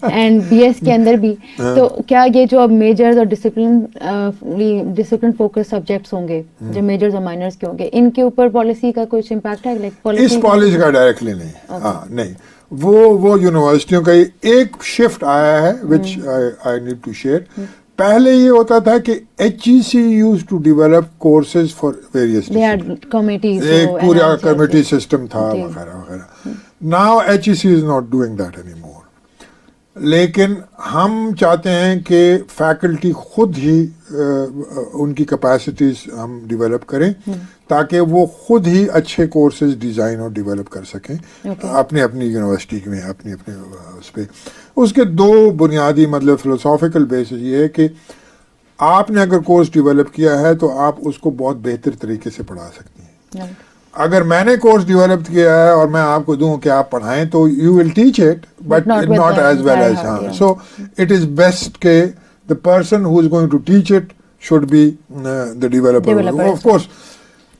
Speaker 1: اینڈ بی ایس کے اندر بھی. تو کیا یہ جو اب میجرز اور ڈسپلن فوکس سبجیکٹس ہوں گے جو میجرز اور مائنرز کے ہوں گے, ان کے اوپر پالیسی کا کچھ امپیکٹ ہے؟
Speaker 2: اس پالیسی کا ڈائریکٹلی نہیں, ہاں نہیں, وہ یونیورسٹیوں کا ایک شفٹ آیا ہے which I need to share. پہلے یہ ہوتا تھا کہ H E C used to develop courses for various, ایک پورا کمیٹی سسٹم تھا وغیرہ وغیرہ. Now H E C is not doing that anymore. لیکن ہم چاہتے ہیں کہ فیکلٹی خود ہی ان کی کیپیسٹیز ہم ڈیولپ کریں تاکہ وہ خود ہی اچھے کورسز ڈیزائن اور ڈیولپ کر سکیں اپنی اپنی یونیورسٹی میں, اپنی اپنے اس پہ. اس کے دو بنیادی مطلب فلسافیکل بیسز یہ ہے کہ آپ نے اگر کورس ڈیولپ کیا ہے تو آپ اس کو بہت بہتر طریقے سے پڑھا سکتی ہیں. اگر میں نے کورس ڈیولپ کیا ہے اور میں آپ کو دوں کہ آپ پڑھائیں تو you will teach it but not as well as. ہاں, سو اٹ از بیسٹ کہ the person who is going to teach it should be the developer of course.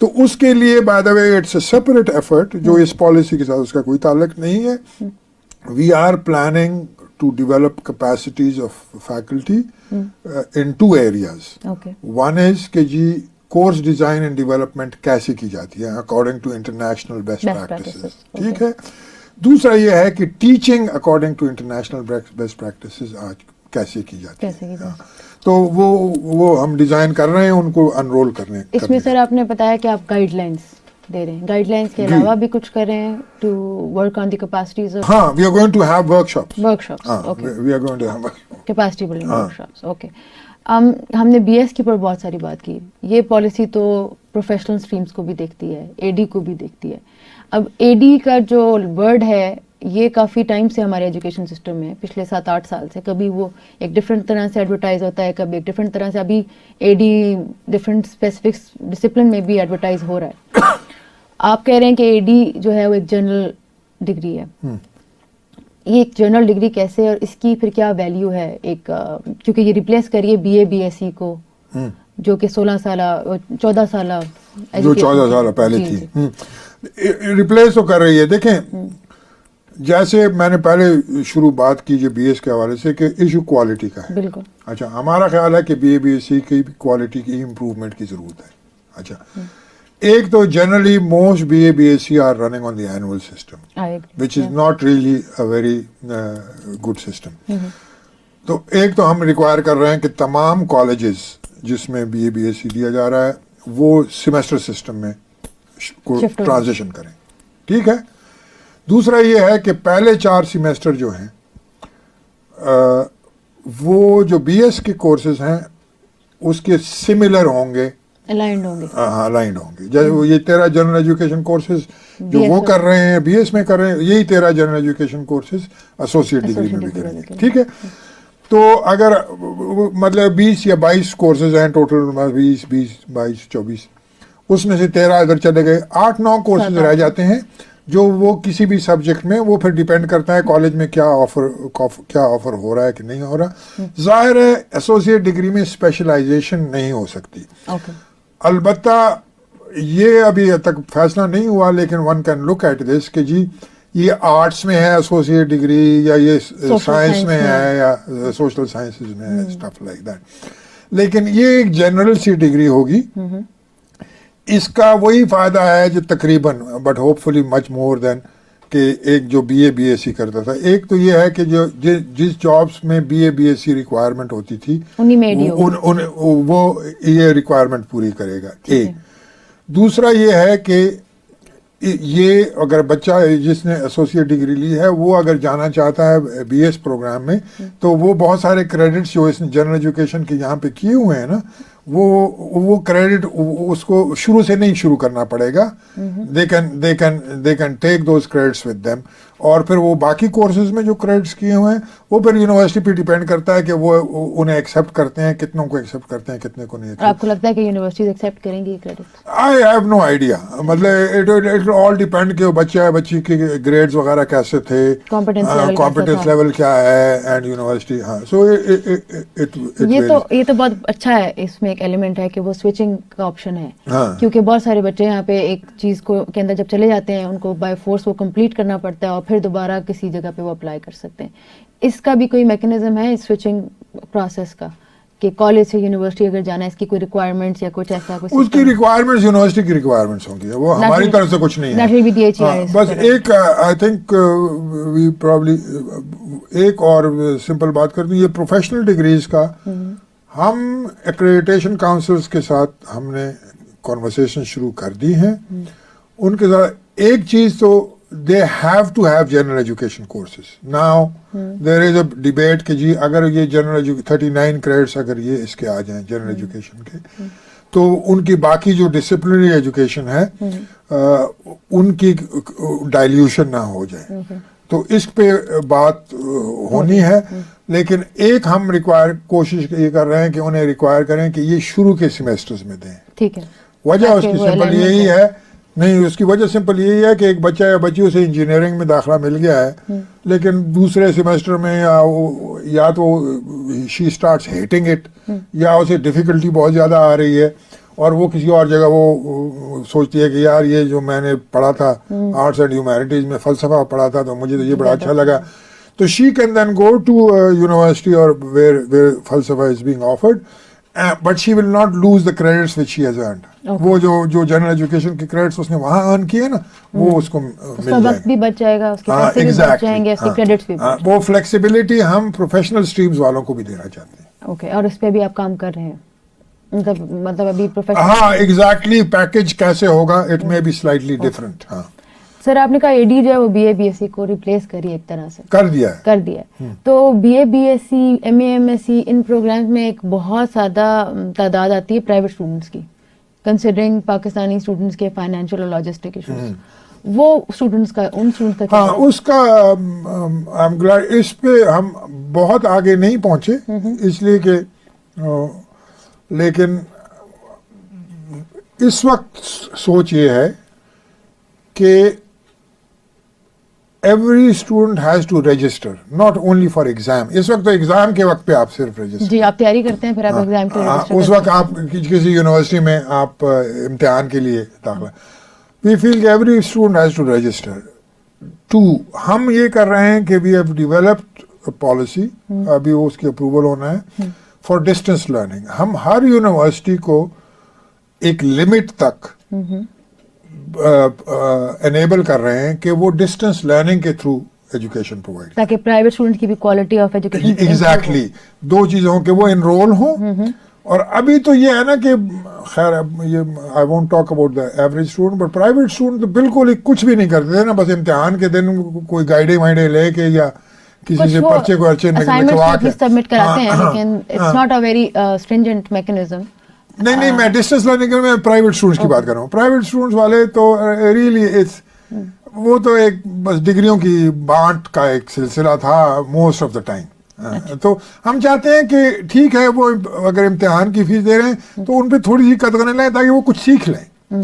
Speaker 2: تو اس کے لیے by the way it's a separate effort جو اس policy کے ساتھ اس کا کوئی تعلق نہیں ہے. We are planning to develop capacities of faculty in two areas. One is کہ جی کورس ڈیزائن اینڈ ڈیولپمنٹ کیسے کی جاتی ہے according to international best practices, ٹھیک ہے. دوسرا یہ ہے کہ teaching according to international best practices آج کیسے کی جاتی ہے. تو وہ ہم ڈیزائن کر رہے ہیں ان کو انرول کرنے.
Speaker 1: اس میں سر آپ نے بتایا کہ آپ گائیڈ لائنس دے رہے ہیں, گائیڈ لائنس کے علاوہ بھی کچھ کر رہے ہیں to work on the capacities.
Speaker 2: ہاں, we are going to have workshops.
Speaker 1: Okay,
Speaker 2: we are going to have
Speaker 1: capacity building workshops. Okay, ہم نے بی ایس کے اوپر بہت ساری بات کی. یہ پالیسی تو پروفیشنل اسٹریمس کو بھی دیکھتی ہے, اے ڈی کو بھی دیکھتی ہے. اب اے ڈی کا جو ورڈ ہے یہ کافی ٹائم سے ہمارے ایجوکیشن سسٹم میں پچھلے 7-8 سال سے کبھی وہ ایک ڈفرینٹ طرح سے ایڈورٹائز ہوتا ہے, کبھی ایک ڈفرینٹ طرح سے. ابھی اے ڈی ڈفرینٹ اسپیسیفک ڈسپلن میں بھی ایڈورٹائز ہو رہا ہے. آپ کہہ رہے ہیں کہ اے ڈی جو ہے وہ ایک جنرل ڈگری ہے. یہ ایک جنرل ڈگری کیسے اور اس کی پھر کیا ویلیو ہے ایک, کیونکہ یہ ریپلیس کریے B A B S C کو جو کہ 14 سالہ
Speaker 2: جو 14 سال پہلے تھی, ریپلیس تو کر رہی ہے. دیکھیں جیسے میں نے پہلے شروع بات کی جو بی ایس کے حوالے سے کہ ایشو کوالٹی کا ہے.
Speaker 1: بالکل.
Speaker 2: اچھا, ہمارا خیال ہے کہ B A B S C کی کوالٹی کی امپروومنٹ کی ضرورت ہے. اچھا, ایک تو generally most B A B S C are running on the annual system which is not really a very good system. تو ایک تو ہم ریکوائر کر رہے ہیں کہ تمام کالجز جس میں B A B S C دیا جا رہا ہے وہ سیمیسٹر سسٹم میں ٹرانزیشن کریں, ٹھیک ہے. دوسرا یہ ہے کہ پہلے 4 سیمیسٹر جو ہیں وہ جو بی ایس کے کورسز ہیں اس کے سملر ہوں گے, الائنڈ ہوں گے. جیسے یہ 13 جنرل ایجوکیشن کورسز جو وہ کر رہے ہیں بی ایس میں کر رہے ہیں, یہی 13 general education courses associate degree میں بھی کریں گے, ٹھیک ہے. تو اگر مطلب 20 یا 22 کورسز ہیں ٹوٹل, 20 22 24, اس میں سے 13 ادھر چلے گئے, 8-9 کورسز رہ جاتے ہیں جو وہ کسی بھی سبجیکٹ میں, وہ پھر ڈیپینڈ کرتا ہے کالج میں کیا آفر ہو رہا ہے کہ نہیں ہو رہا. ظاہر ہے ایسوسیٹ ڈگری میں اسپیشلائزیشن نہیں ہو سکتی. البتہ یہ ابھی تک فیصلہ نہیں ہوا, لیکن one can look at this کہ جی یہ آرٹس میں ہے ایسوسیٹ ڈگری یا یہ سائنس میں ہے یا سوشل سائنسز میں ہے, اسٹف لائک دیٹ. لیکن یہ ایک جنرل سی ڈگری ہوگی. اس کا وہی فائدہ ہے جو تقریباً بٹ ہوپ فلی مچ مور دین کہ ایک جو B A B S C کرتا تھا. ایک تو یہ ہے کہ جو جس جابس میں B A B S C requirement ہوتی تھی وہ یہ ریکوائرمنٹ پوری کرے گا. ایک دوسرا یہ ہے کہ یہ اگر بچہ جس نے ایسوسیٹ ڈگری لی ہے وہ اگر جانا چاہتا ہے بی ایس پروگرام میں تو وہ بہت سارے کریڈٹس جو اس نے جنرل ایجوکیشن کے یہاں پہ کیے ہوئے ہیں نا, وہ کریڈٹ اس کو شروع سے نہیں شروع کرنا پڑے گا. They can take those credits with them, اور پھر وہ باقی کورسز میں جو کریڈٹس کیے ہوئے ہیں وہ پھر یونیورسٹی پہ ڈیپینڈ کرتا ہے کہ وہ انہیں ایکسیپٹ کرتے ہیں, کتنوں کو ایکسیپٹ کرتے ہیں, کتنے کو نہیں.
Speaker 1: آپ کو لگتا ہے کہ یونیورسٹیز ایکسیپٹ کریں گی credits?
Speaker 2: I have no idea. مطلب اٹ آل ڈیپینڈ کہ بچی کے گریڈز وغیرہ کیسے تھے, کمپیٹنس لیول کیا ہے اینڈ یونیورسٹی. ہاں, سو
Speaker 1: یہ تو بہت اچھا ہے اس میں ایک ایلیمنٹ ہے کہ وہ سوئچنگ کا آپشن ہے,
Speaker 2: ہاں.
Speaker 1: کیونکہ بہت سارے بچے یہاں پہ ایک چیز کو کے اندر جب چلے جاتے ہیں ان کو بائی فورس وہ کمپلیٹ کرنا پڑتا ہے اور پھر دوبارہ کسی جگہ پہ وہ اپلائی کر سکتے ہیں. اس کا بھی کوئی میکینزم ہے سوئچنگ پروسیس کا کہ کالج سے یونیورسٹی اگر جانا ہے اس کی کوئی ریکوائرمنٹس یا کچھ ایسا کچھ؟
Speaker 2: اس کی ریکوائرمنٹس یونیورسٹی کی ریکوائرمنٹس ہوں گی, وہ ہماری طرف سے کچھ نہیں ہے. بس ایک آئی تھنک وی پرابلی ایک اور سمپل بات کر دیں, یہ پروفیشنل ڈگریز کا ہم ایکریڈیٹیشن کاؤنسلز کے ساتھ ہم نے کانورسیشن شروع کر دی ہیں. ان کے ساتھ ایک چیز تو they have to have general education courses. Now there is a debate کہ جی اگر یہ جنرل 39 کریڈٹس اگر یہ اس کے آ جائیں جنرل ایجوکیشن کے تو ان کی باقی جو ڈسپلنری ایجوکیشن ہے ان کی ڈائلیوشن نہ ہو جائے. تو اس پہ بات ہونی ہے, لیکن ایک ہم کوشش یہ کر رہے ہیں کہ انہیں ریکوائر کریں کہ یہ شروع کے سیمیسٹرز میں دیں.
Speaker 1: ٹھیک ہے.
Speaker 2: وجہ اس کی سمپل یہی ہے, نہیں اس کی وجہ سمپل یہی ہے کہ ایک بچہ یا بچی اسے انجینئرنگ میں داخلہ مل گیا ہے لیکن دوسرے سیمیسٹر میں یا تو شی اسٹارٹس ہیٹنگ اٹ یا اسے ڈیفیکلٹی بہت زیادہ آ رہی ہے اور وہ کسی اور جگہ وہ سوچتی ہے کہ یار یہ جو میں نے پڑھا تھا آرٹس اینڈ ہیومینٹیز میں فلسفہ پڑھا تھا تو مجھے تو یہ بڑا اچھا لگا, تو she can then go to university اور ویئر فلسفہ is being offered but she will not lose the credits which she has earned. وہ جو جنرل ایجوکیشن کے کریڈٹس اس نے وہاں ارن کیے نا وہ اس کو مل جائیں گے,
Speaker 1: وقت بھی بچ جائے گا, اس کے پیسے بھی بچ جائیں گے, اس کے کریڈٹس بھی.
Speaker 2: وہ فلیکسیبلٹی ہم پروفیشنل اسٹریمز والوں کو بھی دینا چاہتے ہیں.
Speaker 1: اوکے, اور اس پہ بھی آپ کام کر رہے ہیں مطلب ابھی
Speaker 2: پروفیشنل؟ ہاں ایگزیکٹلی, پیکیج کیسے ہوگا it may be slightly different. ہاں
Speaker 1: سر آپ نے کہا اے ڈی جو ہے وہ B A B S C کو ریپلیس کری ایک طرح سے کر دیا ہے. تو B A B S C M A M S C ان پروگرامز میں ایک بہت زیادہ تعداد آتی ہے پرائیویٹ اسٹوڈنٹس کی, کنسیڈرنگ پاکستانی اسٹوڈنٹس کے فائنینشیل اور لاجسٹک ایشوز. وہ اسٹوڈنٹس کا
Speaker 2: ہاں اس کا اس پہ ہم بہت آگے نہیں پہنچے اس لیے کہ لیکن اس وقت سوچ یہ ہے کہ every student has to register, not only for exam. اس وقت تو ایگزام کے وقت پہ آپ صرف رجسٹر
Speaker 1: جی آپ تیاری کرتے ہیں پھر آپ ایگزام کے لیے
Speaker 2: اس وقت آپ کسی یونیورسٹی میں آپ امتحان کے لیے داخلہ. We feel every student has to register. ہم یہ کر رہے ہیں کہ we have developed a policy, ابھی اس کی اپروول ہونا ہے for distance learning. ہم ہر یونیورسٹی کو ایک لمٹ تک انیبل کر رہے ہیں کہ وہ ڈسٹینس لرننگ کے تھرو ایجوکیشن پرووائڈ,
Speaker 1: تاکہ پرائیویٹ اسٹوڈنٹ کی بھی کوالٹی آف ایجوکیشن
Speaker 2: ایگزیکٹلی دو چیزیں ہوں کہ وہ انرول ہوں. اور ابھی تو یہ ہے نا کہ خیر یہ I won't talk about the average student, but private student تو بالکل کچھ بھی نہیں کرتے تھے نا, بس امتحان کے دن کوئی گائیڈے وائڈے لے کے یا کسی سے پرچے کو ارچے لکھوا کے
Speaker 1: سبمٹ کراتے ہیں, لیکن it's not a very stringent mechanism.
Speaker 2: نہیں میں ڈسٹینس لرننگ میں پرائیویٹ اسٹوڈنٹس کی بات کر رہا ہوں. پرائیویٹ اسٹوڈنٹس والے تو ریئلی وہ تو ایک بس ڈگریوں کی بانٹ کا ایک سلسلہ تھا موسٹ آف دا ٹائم. تو ہم چاہتے ہیں کہ ٹھیک ہے وہ اگر امتحان کی فیس دے رہے ہیں تو ان پہ تھوڑی سی قدر لیں تاکہ وہ کچھ سیکھ لیں.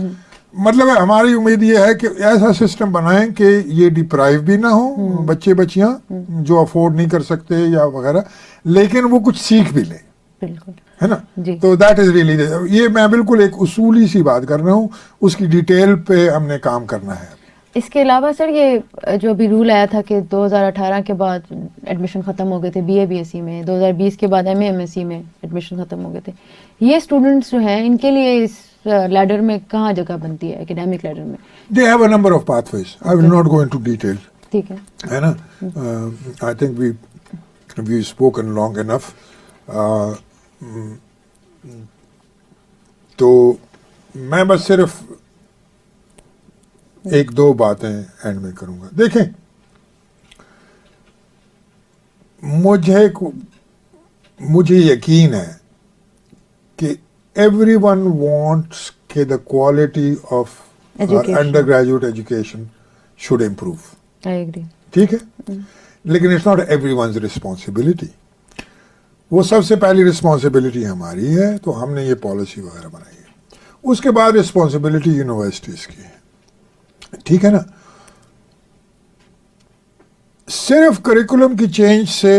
Speaker 2: مطلب ہماری امید یہ ہے کہ ایسا سسٹم بنائیں کہ یہ ڈپرائیو بھی نہ ہوں بچے بچیاں جو افورڈ نہیں کر سکتے یا وغیرہ, لیکن وہ کچھ سیکھ بھی لیں.
Speaker 1: بالکل
Speaker 2: ہے نا. تو دیٹ از ریئلی, یہ میں بالکل ایک اصولی سی بات کر رہا ہوں, اس کی ڈیٹیل پہ ہم نے کام کرنا ہے.
Speaker 1: اس کے علاوہ سر یہ جو ابھی رول آیا تھا کہ 2018 کے بعد ایڈمیشن ختم ہو گئے تھے B A B S C میں, 2020 کے بعد M A M S C میں ایڈمیشن ختم ہو گئے تھے, یہ اسٹوڈنٹس جو ہیں ان کے لیے اس لیڈر میں کہاں جگہ بنتی ہے اکیڈیمک لیڈر میں؟
Speaker 2: They have a number of pathways, I will not go into detail.
Speaker 1: ٹھیک
Speaker 2: ہے نا. I think we spoken long enough. تو میں بس صرف ایک دو باتیں اینڈ میں کروں گا. دیکھیں مجھے یقین ہے کہ ایوری ون وانٹس کہ the quality of undergraduate education should improve.
Speaker 1: I agree.
Speaker 2: ٹھیک ہے, لیکن it's not everyone's responsibility. وہ سب سے پہلی رسپانسبلٹی ہماری ہے, تو ہم نے یہ پالیسی وغیرہ بنائی ہے. اس کے بعد رسپانسبلٹی یونیورسٹیز کی ہے. ٹھیک ہے نا. صرف کریکولم کی چینج سے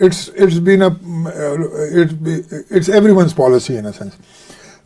Speaker 2: it's been it's everyone's policy in a sense.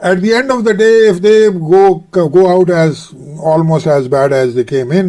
Speaker 2: At the end of the day, if they go out as almost as bad as they came in,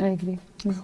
Speaker 1: I agree.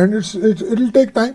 Speaker 2: and it'll take time,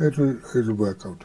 Speaker 2: it'll work out.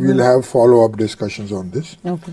Speaker 2: we'll have follow up discussions on this.
Speaker 1: Okay.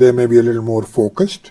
Speaker 2: they may be a little more focused.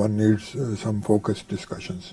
Speaker 2: one needs some focused discussions.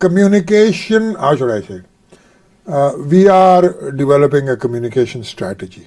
Speaker 2: communication, how should I say, we are developing a communication strategy.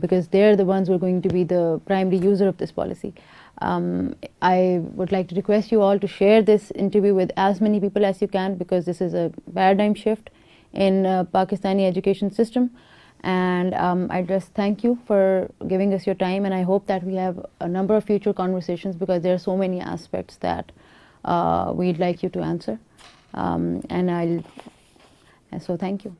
Speaker 1: because they are the ones who are going to be the primary user of this policy. I would like to request you all to share this interview with as many people as you can, because this is a paradigm shift in Pakistani education system, and I just thank you for giving us your time, and I hope that we have a number of future conversations, because there are so many aspects that we'd like you to answer, and so thank you.